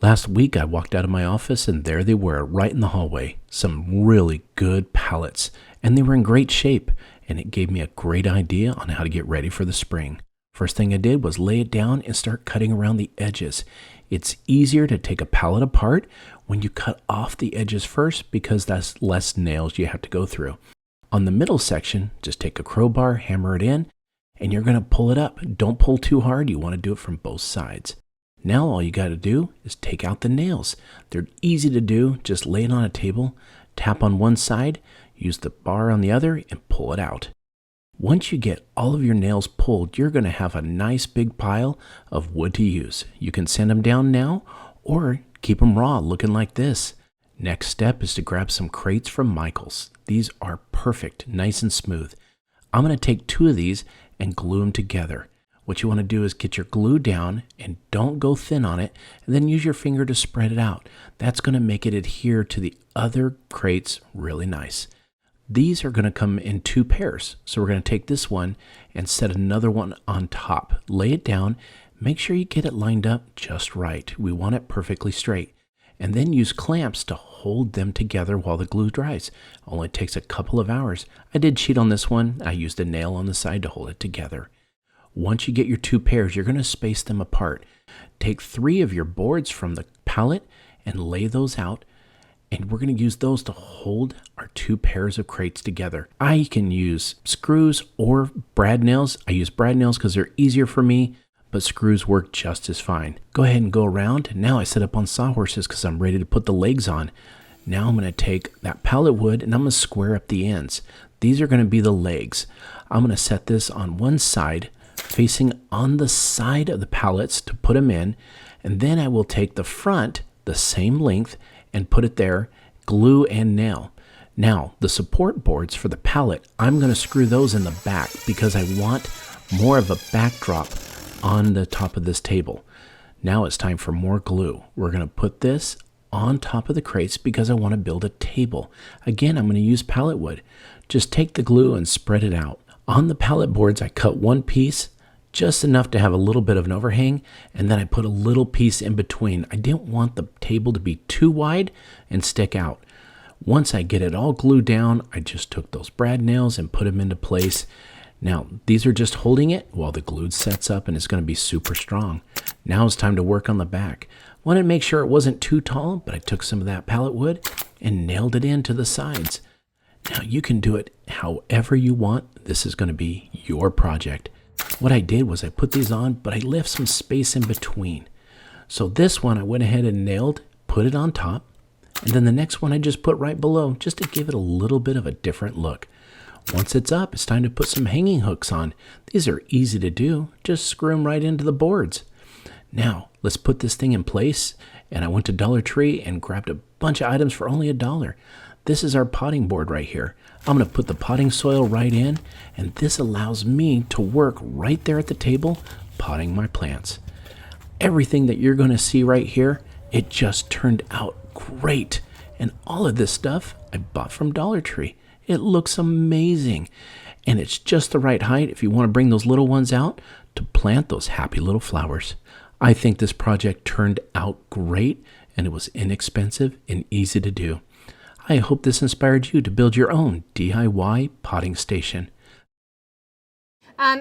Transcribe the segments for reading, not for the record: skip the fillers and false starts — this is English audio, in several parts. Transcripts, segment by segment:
Last week, I walked out of my office and there they were, right in the hallway. Some really good pallets, and they were in great shape, and it gave me a great idea on how to get ready for the spring. First thing I did was lay it down and start cutting around the edges. It's easier to take a pallet apart when you cut off the edges first because that's less nails you have to go through. On the middle section, just take a crowbar, hammer it in, and you're going to pull it up. Don't pull too hard. You want to do it from both sides. Now all you got to do is take out the nails. They're easy to do. Just lay it on a table, tap on one side, use the bar on the other, and pull it out. Once you get all of your nails pulled, you're going to have a nice big pile of wood to use. You can sand them down now or keep them raw looking like this. Next step is to grab some crates from Michael's. These are perfect, nice and smooth. I'm going to take 2 of these and glue them together. What you want to do is get your glue down and don't go thin on it, and then use your finger to spread it out. That's going to make it adhere to the other crates really nice. These are going to come in 2 pairs. So we're going to take this one and set another one on top. Lay it down. Make sure you get it lined up just right. We want it perfectly straight. And then use clamps to hold them together while the glue dries. Only takes a couple of hours. I did cheat on this one. I used a nail on the side to hold it together. Once you get your 2 pairs, you're going to space them apart. Take 3 of your boards from the pallet and lay those out. And we're going to use those to hold our 2 pairs of crates together. I can use screws or brad nails. I use brad nails because they're easier for me, but screws work just as fine. Go ahead and go around. Now I set up on sawhorses because I'm ready to put the legs on. Now I'm going to take that pallet wood and I'm going to square up the ends. These are going to be the legs. I'm going to set this on one side, facing on the side of the pallets to put them in. And then I will take the front, the same length, and put it there, glue and nail. Now, the support boards for the pallet, I'm going to screw those in the back because I want more of a backdrop on the top of this table. Now it's time for more glue. We're going to put this on top of the crates because I want to build a table. Again, I'm going to use pallet wood. Just take the glue and spread it out. On the pallet boards, I cut one piece, just enough to have a little bit of an overhang, and then I put a little piece in between. I didn't want the table to be too wide and stick out. Once I get it all glued down, I just took those brad nails and put them into place. Now, these are just holding it while the glue sets up and it's going to be super strong. Now it's time to work on the back. Wanted to make sure it wasn't too tall, but I took some of that pallet wood and nailed it into the sides. Now you can do it however you want. This is going to be your project. What I did was I put these on, but I left some space in between. So this one I went ahead and nailed, put it on top, and then the next one I just put right below just to give it a little bit of a different look. Once it's up, it's time to put some hanging hooks on. These are easy to do. Just screw them right into the boards. Now, let's put this thing in place, and I went to Dollar Tree and grabbed a bunch of items for only $1. This is our potting board right here. I'm going to put the potting soil right in, and this allows me to work right there at the table, potting my plants. Everything that you're going to see right here, it just turned out great. And all of this stuff I bought from Dollar Tree. It looks amazing. And it's just the right height if you want to bring those little ones out to plant those happy little flowers. I think this project turned out great, and it was inexpensive and easy to do. I hope this inspired you to build your own DIY potting station.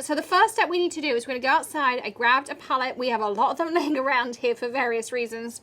So the first step we need to do is we're going to go outside. I grabbed a pallet. We have a lot of them laying around here for various reasons.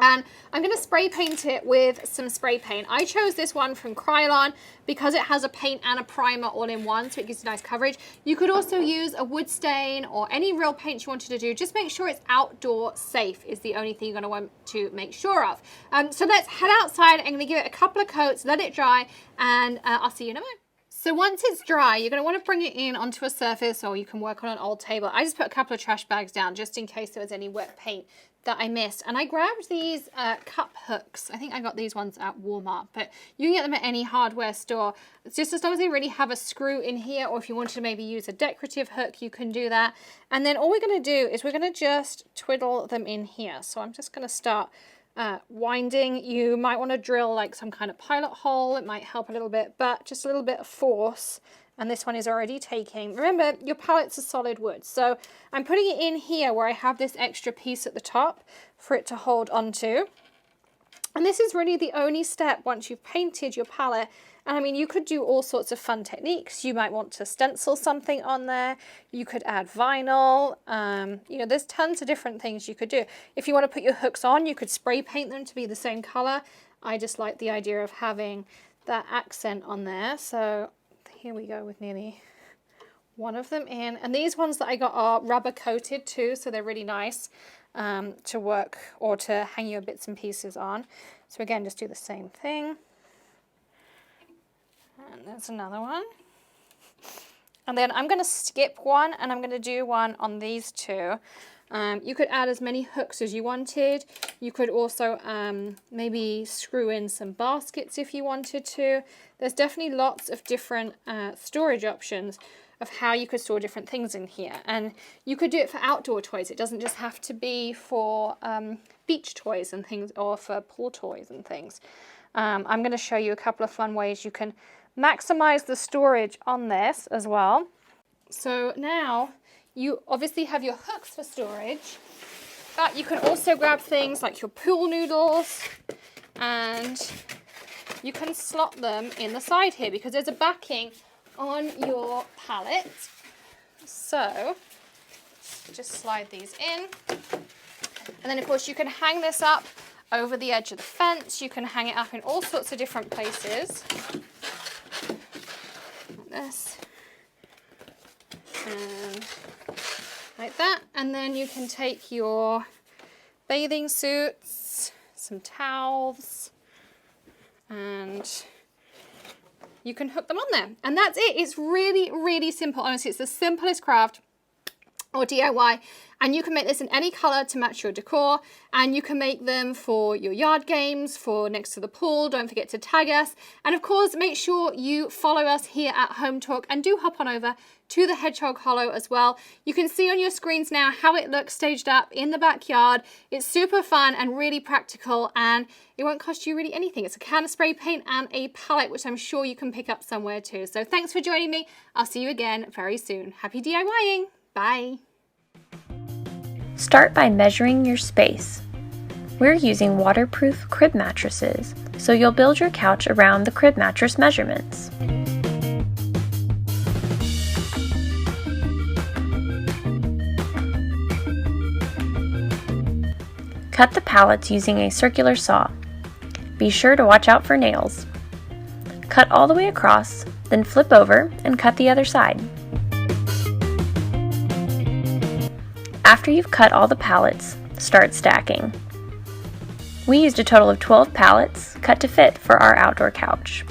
And I'm going to spray paint it with some spray paint. I chose this one from Krylon because it has a paint and a primer all in one, so it gives you nice coverage. You could also use a wood stain or any real paint you wanted to do. Just make sure it's outdoor safe is the only thing you're going to want to make sure of. So let's head outside. I'm going to give it a couple of coats, let it dry, and I'll see you in a moment. So once it's dry, you're going to want to bring it in onto a surface, or you can work on an old table. I just put a couple of trash bags down just in case there was any wet paint that I missed. And I grabbed these cup hooks. I think I got these ones at Walmart, but you can get them at any hardware store. It's just as long as they really have a screw in here, or if you wanted to maybe use a decorative hook, you can do that. And then all we're going to do is we're going to just twiddle them in here. So I'm just going to start winding. You might want to drill like some kind of pilot hole. It might help a little bit, but just a little bit of force and this one is already taking. Remember, your pallets are solid wood, so I'm putting it in here where I have this extra piece at the top for it to hold onto. And this is really the only step once you've painted your palette. And I mean, you could do all sorts of fun techniques. You might want to stencil something on there. You could add vinyl. You know, there's tons of different things you could do. If you want to put your hooks on, you could spray paint them to be the same color. I just like the idea of having that accent on there. So here we go with nearly one of them in. And these ones that I got are rubber coated too, so they're really nice to work or to hang your bits and pieces on. So again, just do the same thing. And there's another one. And then I'm going to skip one and I'm going to do one on these two. You could add as many hooks as you wanted. You could also maybe screw in some baskets if you wanted to. There's definitely lots of different storage options of how you could store different things in here. And you could do it for outdoor toys. It doesn't just have to be for beach toys and things, or for pool toys and things. I'm going to show you a couple of fun ways you can maximize the storage on this as well. So now you obviously have your hooks for storage, but you can also grab things like your pool noodles, and you can slot them in the side here because there's a backing on your pallet. So just slide these in, and then of course you can hang this up over the edge of the fence. You can hang it up in all sorts of different places, like this and like that. And then you can take your bathing suits, some towels, and you can hook them on there. And that's it. It's really, really simple. Honestly, it's the simplest craft or DIY. And you can make this in any color to match your decor. And you can make them for your yard games, for next to the pool. Don't forget to tag us. And of course, make sure you follow us here at Hometalk, and do hop on over to the Hedgehog Hollow as well. You can see on your screens now how it looks staged up in the backyard. It's super fun and really practical, and it won't cost you really anything. It's a can of spray paint and a palette, which I'm sure you can pick up somewhere too. So thanks for joining me. I'll see you again very soon. Happy DIYing. Bye. Start by measuring your space. We're using waterproof crib mattresses, so you'll build your couch around the crib mattress measurements. Cut the pallets using a circular saw. Be sure to watch out for nails. Cut all the way across, then flip over and cut the other side. After you've cut all the pallets, start stacking. We used a total of 12 pallets, cut to fit for our outdoor couch.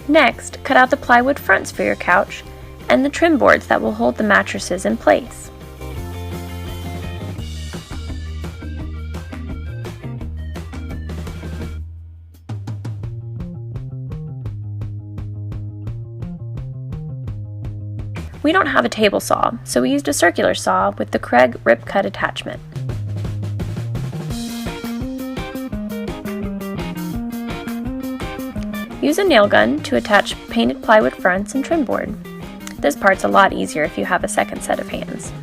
Next, cut out the plywood fronts for your couch and the trim boards that will hold the mattresses in place. We don't have a table saw, so we used a circular saw with the Craig Rip Cut attachment. Use a nail gun to attach painted plywood fronts and trim board. This part's a lot easier if you have a second set of hands.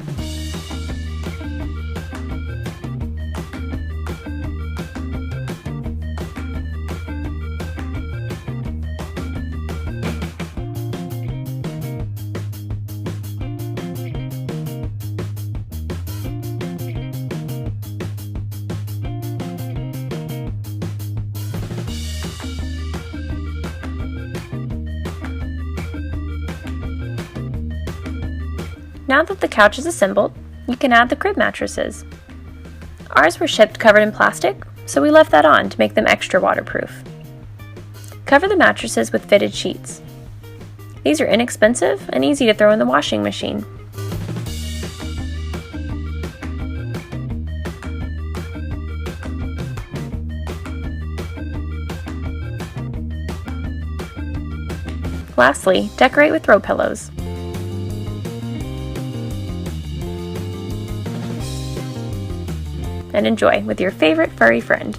Now that the couch is assembled, you can add the crib mattresses. Ours were shipped covered in plastic, so we left that on to make them extra waterproof. Cover the mattresses with fitted sheets. These are inexpensive and easy to throw in the washing machine. Lastly, decorate with throw pillows. And enjoy with your favorite furry friend.